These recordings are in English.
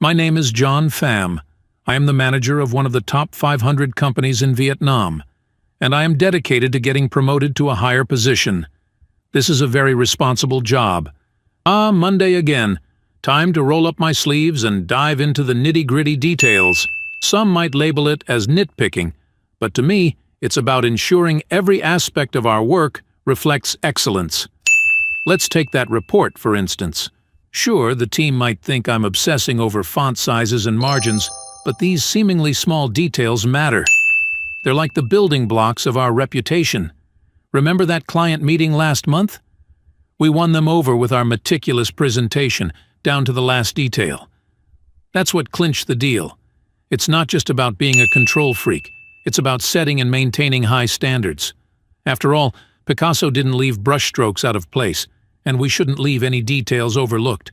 My name is John Pham. I am the manager of one of the top 500 companies in Vietnam, and I am dedicated to getting promoted to a higher position. This is a very responsible job. Monday again. Time to roll up my sleeves and dive into the nitty-gritty details. Some might label it as nitpicking, but to me, it's about ensuring every aspect of our work reflects excellence. Let's take that report, for instance. Sure, the team might think I'm obsessing over font sizes and margins, but these seemingly small details matter. They're like the building blocks of our reputation. Remember that client meeting last month? We won them over with our meticulous presentation, down to the last detail. That's what clinched the deal. It's not just about being a control freak. It's about setting and maintaining high standards. After all, Picasso didn't leave brushstrokes out of place, and we shouldn't leave any details overlooked.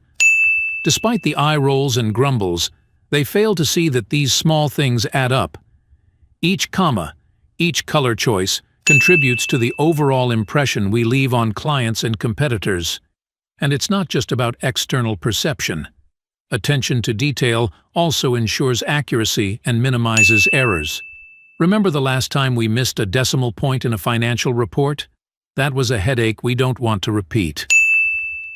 Despite the eye rolls and grumbles, they fail to see that these small things add up. Each comma, each color choice, contributes to the overall impression we leave on clients and competitors. And it's not just about external perception. Attention to detail also ensures accuracy and minimizes errors. Remember the last time we missed a decimal point in a financial report? That was a headache we don't want to repeat.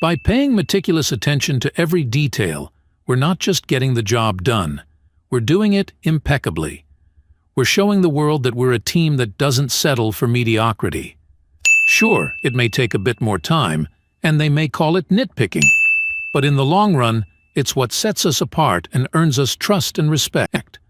By paying meticulous attention to every detail, we're not just getting the job done. We're doing it impeccably. We're showing the world that we're a team that doesn't settle for mediocrity. Sure, it may take a bit more time, and they may call it nitpicking. But in the long run, it's what sets us apart and earns us trust and respect.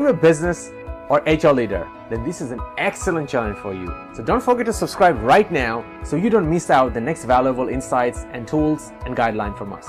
A business or HR leader, then this is an excellent challenge for you. So don't forget to subscribe right now so you don't miss out the next valuable insights and tools and guidelines from us.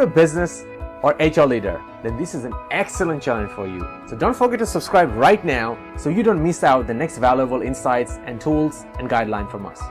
A business or HR leader, then this is an excellent challenge for you. So don't forget to subscribe right now so you don't miss out the next valuable insights and tools and guidelines from us.